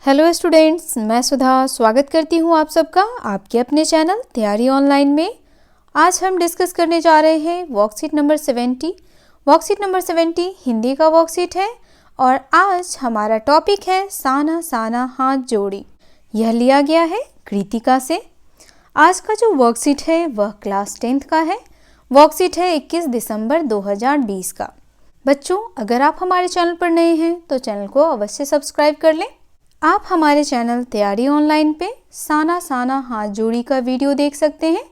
Hello students, मैं सुधा स्वागत करती हूँ आप सबका आपके अपने चैनल तैयारी ऑनलाइन में। आज हम डिस्कस करने जा रहे हैं worksheet number 70। Worksheet number 70 Hindi का वर्कशीट है और आज हमारा टॉपिक है साना साना हाथ जोड़ी। यह लिया गया है कृतिका से। आज का जो वर्कशीट है वह क्लास 10th का है। वर्कशीट है 21 दिसंबर 2020 का। बच्चों, अगर आप हमारे चैनल पर नए हैं तो चैनल को अवश्य सब्सक्राइब कर लें। आप हमारे चैनल तैयारी ऑनलाइन पे साना साना हाथ जोड़ी का वीडियो देख सकते हैं।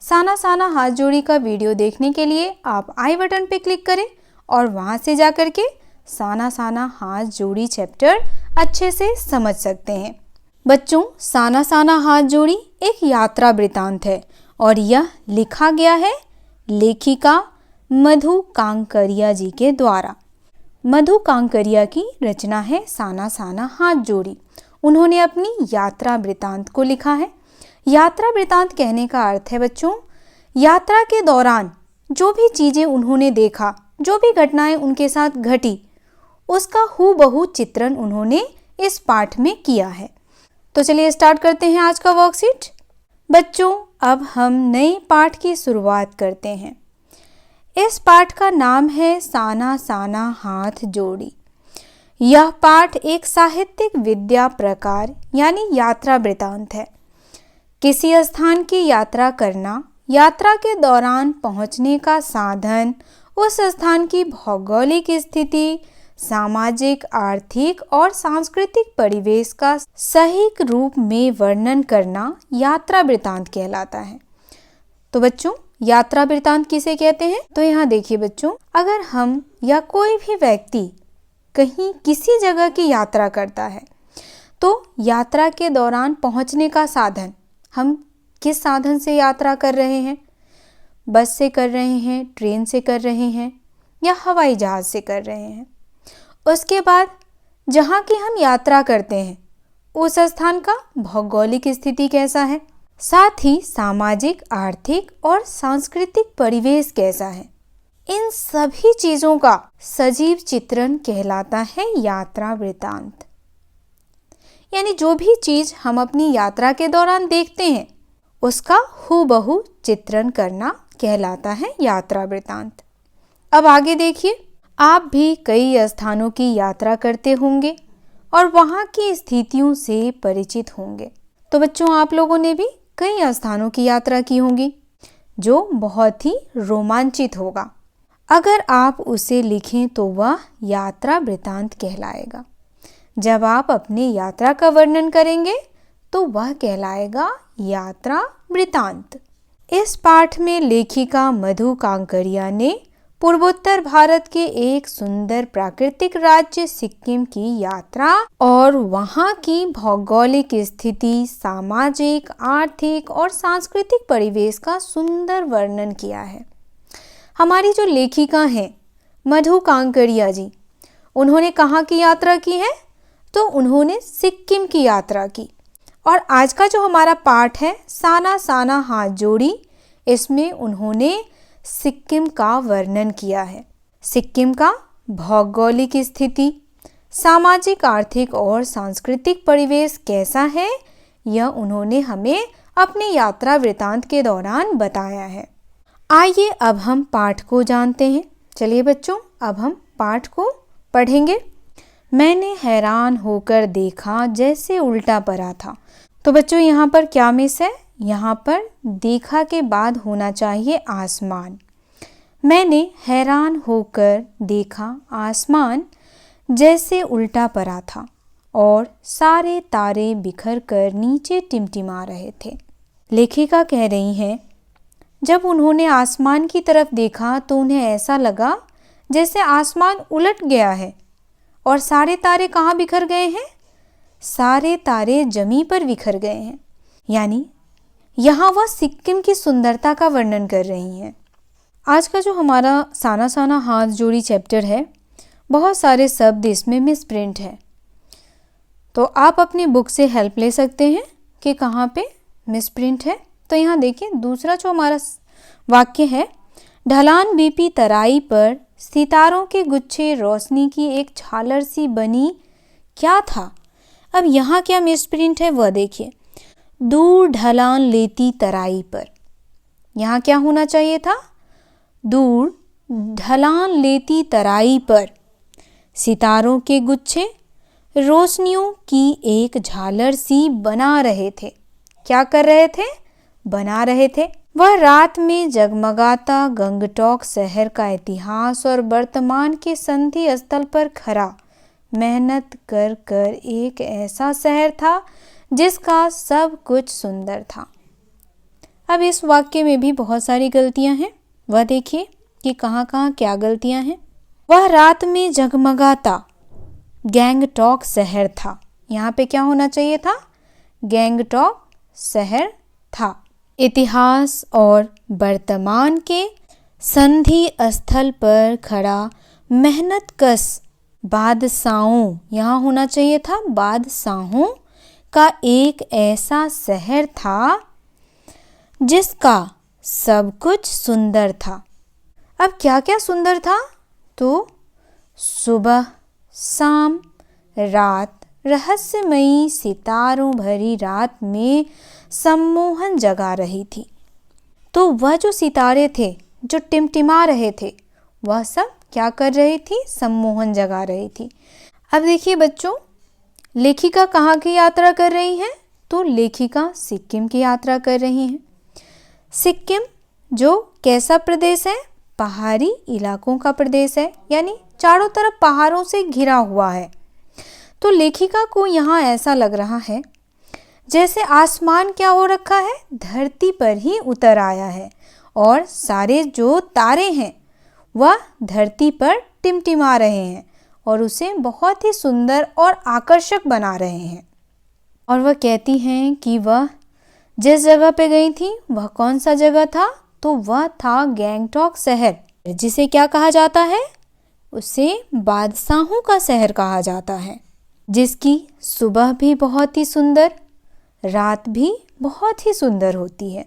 साना साना हाथ जोड़ी का वीडियो देखने के लिए आप आई बटन पे क्लिक करें और वहां से जाकर के साना साना हाथ जोड़ी चैप्टर अच्छे से समझ सकते हैं। बच्चों, साना साना हाथ जोड़ी एक यात्रा वृतांत है और यह लिखा गया है लेखिका मधु कांकरिया जी के द्वारा। मधु कांकरिया की रचना है साना साना हाथ जोड़ी। उन्होंने अपनी यात्रा वृतांत को लिखा है। यात्रा वृतांत कहने का अर्थ है बच्चों, यात्रा के दौरान जो भी चीज़ें उन्होंने देखा, जो भी घटनाएं उनके साथ घटी, उसका हूबहू चित्रण उन्होंने इस पाठ में किया है। तो चलिए स्टार्ट करते हैं आज का वर्कशीट। बच्चों, अब हम नए पाठ की शुरुआत करते हैं। इस पाठ का नाम है साना साना हाथ जोड़ी। यह पाठ एक साहित्यिक विद्या प्रकार यानी यात्रा वृतांत है। किसी स्थान की यात्रा करना, यात्रा के दौरान पहुंचने का साधन, उस स्थान की भौगोलिक स्थिति, सामाजिक, आर्थिक और सांस्कृतिक परिवेश का सही रूप में वर्णन करना यात्रा वृतांत कहलाता है। तो बच्चों, यात्रा वृतांत किसे कहते हैं? तो यहाँ देखिए बच्चों, अगर हम या कोई भी व्यक्ति कहीं किसी जगह की यात्रा करता है तो यात्रा के दौरान पहुँचने का साधन, हम किस साधन से यात्रा कर रहे हैं? बस से कर रहे हैं, ट्रेन से कर रहे हैं या हवाई जहाज से कर रहे हैं। उसके बाद जहाँ की हम यात्रा करते हैं उस स्थान का भौगोलिक स्थिति कैसा है, साथ ही सामाजिक, आर्थिक और सांस्कृतिक परिवेश कैसा है, इन सभी चीजों का सजीव चित्रण कहलाता है यात्रा वृतांत। यानी जो भी चीज हम अपनी यात्रा के दौरान देखते हैं उसका हूबहू चित्रण करना कहलाता है यात्रा वृतांत। अब आगे देखिए, आप भी कई स्थानों की यात्रा करते होंगे और वहां की स्थितियों से परिचित होंगे। तो बच्चों, आप लोगों ने भी कई स्थानों की यात्रा की होगी जो बहुत ही रोमांचित होगा। अगर आप उसे लिखें तो वह यात्रा वृतांत कहलाएगा। जब आप अपनी यात्रा का वर्णन करेंगे तो वह कहलाएगा यात्रा वृतांत। इस पाठ में लेखिका मधु कांकरिया ने पूर्वोत्तर भारत के एक सुंदर प्राकृतिक राज्य सिक्किम की यात्रा और वहां की भौगोलिक स्थिति, सामाजिक, आर्थिक और सांस्कृतिक परिवेश का सुंदर वर्णन किया है। हमारी जो लेखिका हैं मधु कांकरिया जी, उन्होंने कहाँ की यात्रा की है? तो उन्होंने सिक्किम की यात्रा की। और आज का जो हमारा पाठ है साना साना हाथ जोड़ी, इसमें उन्होंने सिक्किम का वर्णन किया है। सिक्किम का भौगोलिक स्थिति, सामाजिक, आर्थिक और सांस्कृतिक परिवेश कैसा है, यह उन्होंने हमें अपनी यात्रा वृतांत के दौरान बताया है। आइए अब हम पाठ को जानते हैं। चलिए बच्चों, अब हम पाठ को पढ़ेंगे। मैंने हैरान होकर देखा जैसे उल्टा पड़ा था। तो बच्चों, यहाँ पर क्या मिस है? यहाँ पर देखा के बाद होना चाहिए आसमान। मैंने हैरान होकर देखा आसमान जैसे उल्टा पड़ा था और सारे तारे बिखर कर नीचे टिमटिमा रहे थे। लेखिका कह रही हैं, जब उन्होंने आसमान की तरफ देखा तो उन्हें ऐसा लगा जैसे आसमान उलट गया है और सारे तारे कहाँ बिखर गए हैं? सारे तारे जमीन पर बिखर गए हैं। यानी यहाँ वह सिक्किम की सुंदरता का वर्णन कर रही हैं। आज का जो हमारा साना साना हाथ जोड़ी चैप्टर है, बहुत सारे शब्द इसमें मिस प्रिंट है। तो आप अपनी बुक से हेल्प ले सकते हैं कि कहाँ पे मिस प्रिंट है। तो यहाँ देखिए, दूसरा जो हमारा वाक्य है, ढलान बीपी तराई पर सितारों के गुच्छे रोशनी की एक झालर सी बनी क्या था? अब यहाँ क्या मिसप्रिंट है वह देखिए, दूर ढलान लेती तराई पर। यहाँ क्या होना चाहिए था, दूर ढलान लेती तराई पर सितारों के गुच्छे रोशनियों की एक झालर सी बना रहे थे। क्या कर रहे थे, बना रहे थे। वह रात में जगमगाता गंगटोक शहर का इतिहास और वर्तमान के संधि स्थल पर खड़ा मेहनत कर कर एक ऐसा शहर था जिसका सब कुछ सुंदर था। अब इस वाक्य में भी बहुत सारी गलतियां हैं, वह देखिए कि कहाँ कहाँ क्या गलतियां हैं। वह रात में जगमगाता गैंगटॉक शहर था, यहाँ पे क्या होना चाहिए था, गैंगटॉक शहर था। इतिहास और वर्तमान के संधि स्थल पर खड़ा मेहनतकश बादशाहों, यहाँ होना चाहिए था बादशाहों का एक ऐसा शहर था जिसका सब कुछ सुंदर था। अब क्या क्या सुंदर था, तो सुबह शाम रात, रहस्यमयी सितारों भरी रात में सम्मोहन जगा रही थी। तो वह जो सितारे थे जो टिमटिमा रहे थे, वह सब क्या कर रही थी, सम्मोहन जगा रही थी। अब देखिए बच्चों, लेखिका कहाँ की यात्रा कर रही हैं, तो लेखिका सिक्किम की यात्रा कर रही हैं। सिक्किम जो कैसा प्रदेश है, पहाड़ी इलाकों का प्रदेश है, यानी चारों तरफ पहाड़ों से घिरा हुआ है। तो लेखिका को यहाँ ऐसा लग रहा है जैसे आसमान क्या हो रखा है, धरती पर ही उतर आया है और सारे जो तारे हैं वह धरती पर टिमटिमा रहे हैं और उसे बहुत ही सुंदर और आकर्षक बना रहे हैं। और वह कहती हैं कि वह जिस जगह पे गई थी वह कौन सा जगह था, तो वह था गैंगटॉक शहर, जिसे क्या कहा जाता है, उसे बादशाहों का शहर कहा जाता है, जिसकी सुबह भी बहुत ही सुंदर, रात भी बहुत ही सुंदर होती है।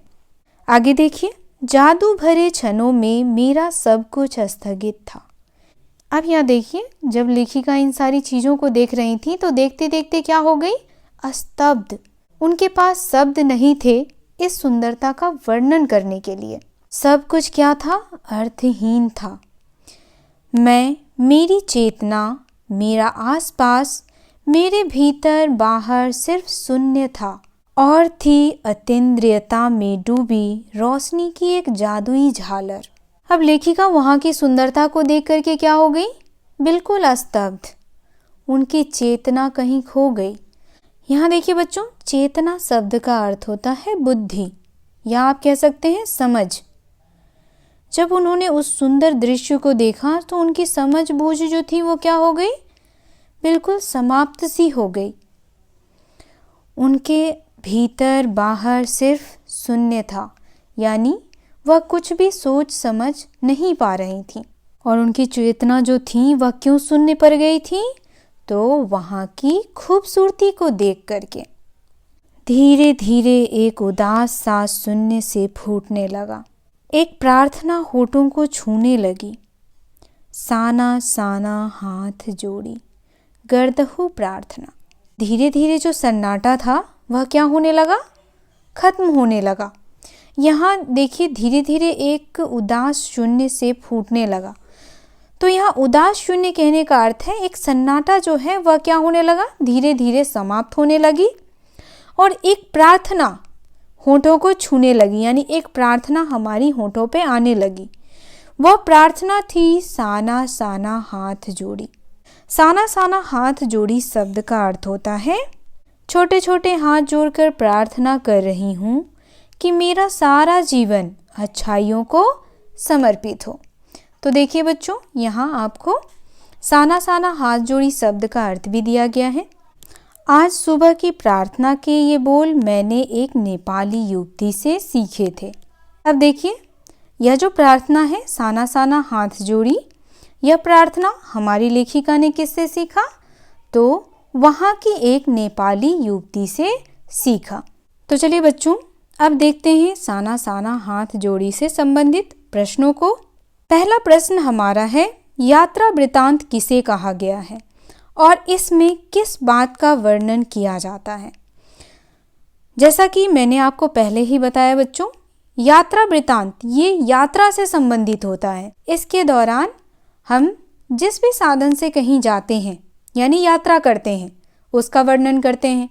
आगे देखिए, जादू भरे क्षणों में मेरा सब कुछ स्थगित था। अब यहाँ देखिए, जब लेखिका इन सारी चीज़ों को देख रही थी तो देखते देखते क्या हो गई, स्तब्ध। उनके पास शब्द नहीं थे इस सुंदरता का वर्णन करने के लिए। सब कुछ क्या था, अर्थहीन था। मैं, मेरी चेतना, मेरा आसपास, मेरे भीतर बाहर सिर्फ शून्य था और थी अतीन्द्रियता में डूबी रोशनी की एक जादुई झालर। अब लेखिका वहाँ की सुंदरता को देख करके क्या हो गई, बिल्कुल स्तब्ध। उनकी चेतना कहीं खो गई। यहाँ देखिए बच्चों, चेतना शब्द का अर्थ होता है बुद्धि, या आप कह सकते हैं समझ। जब उन्होंने उस सुंदर दृश्य को देखा तो उनकी समझ बूझ जो थी वो क्या हो गई, बिल्कुल समाप्त सी हो गई। उनके भीतर बाहर सिर्फ शून्य था, यानी वह कुछ भी सोच समझ नहीं पा रही थी। और उनकी चेतना जो थी वह क्यों शून्य पर गई थी, तो वहाँ की खूबसूरती को देख करके। धीरे धीरे एक उदास सा शून्य से फूटने लगा। एक प्रार्थना होठों को छूने लगी। साना साना हाथ जोड़ी, गर्दहू प्रार्थना। धीरे धीरे जो सन्नाटा था वह क्या होने लगा, खत्म होने लगा। यहाँ देखिए, धीरे धीरे एक उदास शून्य से फूटने लगा। तो यहाँ उदास शून्य कहने का अर्थ है एक सन्नाटा जो है वह क्या होने लगा, धीरे धीरे समाप्त होने लगी। और एक प्रार्थना होठों को छूने लगी, यानी एक प्रार्थना हमारी होठों पे आने लगी। वह प्रार्थना थी साना साना हाथ जोड़ी। साना साना हाथ जोड़ी शब्द का अर्थ होता है छोटे छोटे हाथ जोड़कर प्रार्थना कर रही हूँ कि मेरा सारा जीवन अच्छाइयों को समर्पित हो। तो देखिए बच्चों, यहाँ आपको साना साना हाथ जोड़ी शब्द का अर्थ भी दिया गया है। आज सुबह की प्रार्थना के ये बोल मैंने एक नेपाली युवती से सीखे थे। अब देखिए, यह जो प्रार्थना है साना साना हाथ जोड़ी, यह प्रार्थना हमारी लेखिका ने किससे सीखा, तो वहाँ की एक नेपाली युवती से सीखा। तो चलिए बच्चों, अब देखते हैं साना साना हाथ जोड़ी से संबंधित प्रश्नों को। पहला प्रश्न हमारा है, यात्रा वृतांत किसे कहा गया है। और इसमें किस बात का वर्णन किया जाता है। जैसा कि मैंने आपको पहले ही बताया बच्चों, यात्रा वृत्तांत ये यात्रा से संबंधित होता है। इसके दौरान हम जिस भी साधन से कहीं जाते हैं यानी यात्रा करते हैं उसका वर्णन करते हैं।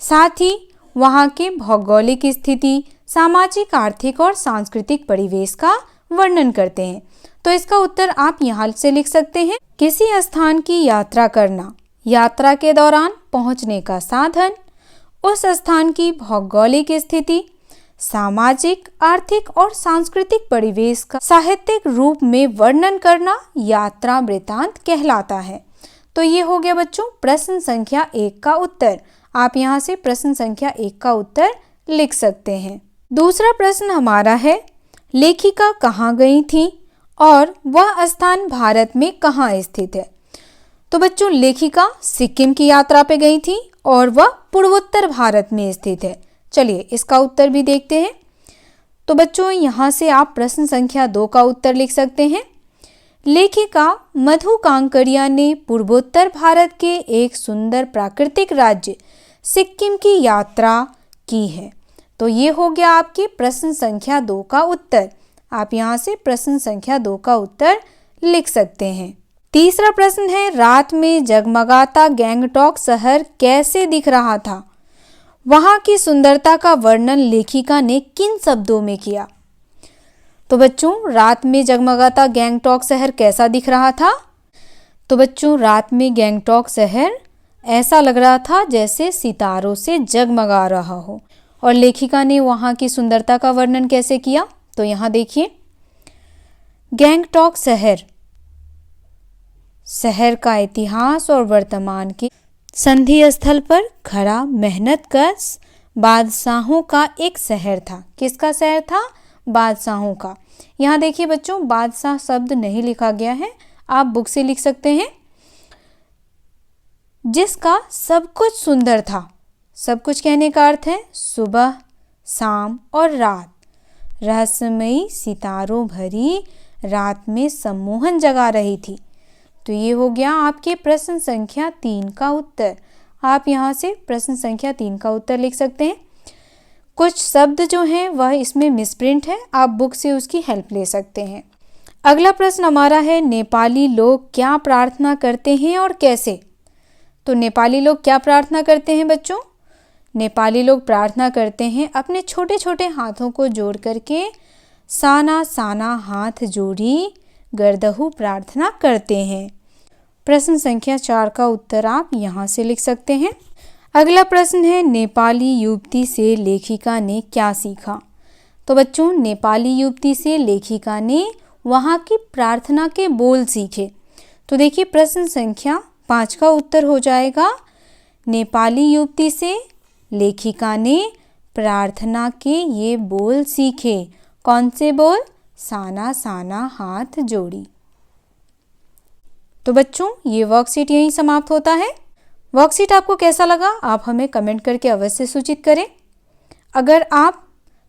साथ ही वहाँ के भौगोलिक स्थिति, सामाजिक, आर्थिक और सांस्कृतिक परिवेश का वर्णन करते हैं। तो इसका उत्तर आप यहाँ से लिख सकते हैं। किसी स्थान की यात्रा करना, यात्रा के दौरान पहुँचने का साधन, उस स्थान की भौगोलिक स्थिति, सामाजिक, आर्थिक और सांस्कृतिक परिवेश का साहित्यिक रूप में वर्णन करना यात्रा वृत्तांत कहलाता है। तो ये हो गया बच्चों प्रश्न संख्या 1 का उत्तर। आप यहाँ से प्रश्न संख्या 1 का उत्तर लिख सकते हैं। दूसरा प्रश्न हमारा है, लेखिका कहाँ गई थी और वह स्थान भारत में कहाँ स्थित है। तो बच्चों लेखिका सिक्किम की यात्रा पे गई थी और वह पूर्वोत्तर भारत में स्थित है। चलिए इसका उत्तर भी देखते हैं। तो बच्चों यहाँ से आप प्रश्न संख्या 2 का उत्तर लिख सकते हैं। लेखिका मधु कांकरिया ने पूर्वोत्तर भारत के एक सुंदर प्राकृतिक राज्य सिक्किम की यात्रा की है। तो ये हो गया आपकी प्रश्न संख्या 2 का उत्तर। आप यहाँ से प्रश्न संख्या 2 का उत्तर लिख सकते हैं। तीसरा प्रश्न है, रात में जगमगाता गैंगटॉक शहर कैसे दिख रहा था। वहाँ की सुंदरता का वर्णन लेखिका ने किन शब्दों में किया। तो बच्चों रात में जगमगाता गैंगटॉक शहर कैसा दिख रहा था। तो बच्चों रात में गैंगटॉक शहर ऐसा लग रहा था जैसे सितारों से जगमगा रहा हो। और लेखिका ने वहाँ की सुंदरता का वर्णन कैसे किया। तो यहाँ देखिए, गैंगटॉक शहर का इतिहास और वर्तमान के संधि स्थल पर खड़ा मेहनतकश बादशाहों का एक शहर था। किसका शहर था। बादशाहों का। यहाँ देखिए बच्चों बादशाह शब्द नहीं लिखा गया है, आप बुक से लिख सकते हैं। जिसका सब कुछ सुंदर था। सब कुछ कहने का अर्थ है सुबह, शाम और रात। रहस्यमयी सितारों भरी रात में सम्मोहन जगा रही थी। तो ये हो गया आपके प्रश्न संख्या 3 का उत्तर। आप यहाँ से प्रश्न संख्या 3 का उत्तर लिख सकते हैं। कुछ शब्द जो हैं वह इसमें मिसप्रिंट है, आप बुक से उसकी हेल्प ले सकते हैं। अगला प्रश्न हमारा है, नेपाली लोग क्या प्रार्थना करते हैं और कैसे। तो नेपाली लोग क्या प्रार्थना करते हैं बच्चों। नेपाली लोग प्रार्थना करते हैं अपने छोटे छोटे हाथों को जोड़ करके साना साना हाथ जोड़ी गर्दहु प्रार्थना करते हैं। प्रश्न संख्या 4 का उत्तर आप यहाँ से लिख सकते हैं। अगला प्रश्न है, नेपाली युवती से लेखिका ने क्या सीखा। तो बच्चों नेपाली युवती से लेखिका ने वहाँ की प्रार्थना के बोल सीखे। तो देखिए प्रश्न संख्या 5 का उत्तर हो जाएगा, नेपाली युवती से लेखिका ने प्रार्थना के ये बोल सीखे। कौन से बोल। साना साना हाथ जोड़ी। तो बच्चों ये वर्कशीट यहीं समाप्त होता है। वर्कशीट आपको कैसा लगा आप हमें कमेंट करके अवश्य सूचित करें। अगर आप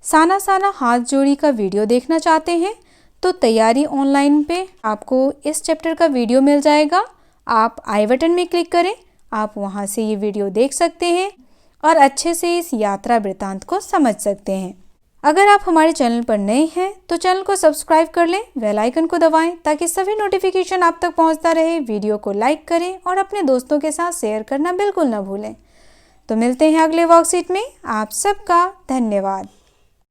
साना साना हाथ जोड़ी का वीडियो देखना चाहते हैं तो तैयारी ऑनलाइन पे आपको इस चैप्टर का वीडियो मिल जाएगा। आप आई बटन में क्लिक करें, आप वहां से ये वीडियो देख सकते हैं और अच्छे से इस यात्रा वृत्तांत को समझ सकते हैं। अगर आप हमारे चैनल पर नए हैं तो चैनल को सब्सक्राइब कर लें, बेल आइकन को दबाएं ताकि सभी नोटिफिकेशन आप तक पहुंचता रहे। वीडियो को लाइक करें और अपने दोस्तों के साथ शेयर करना बिल्कुल ना भूलें। तो मिलते हैं अगले वर्कशीट में। आप सबका धन्यवाद।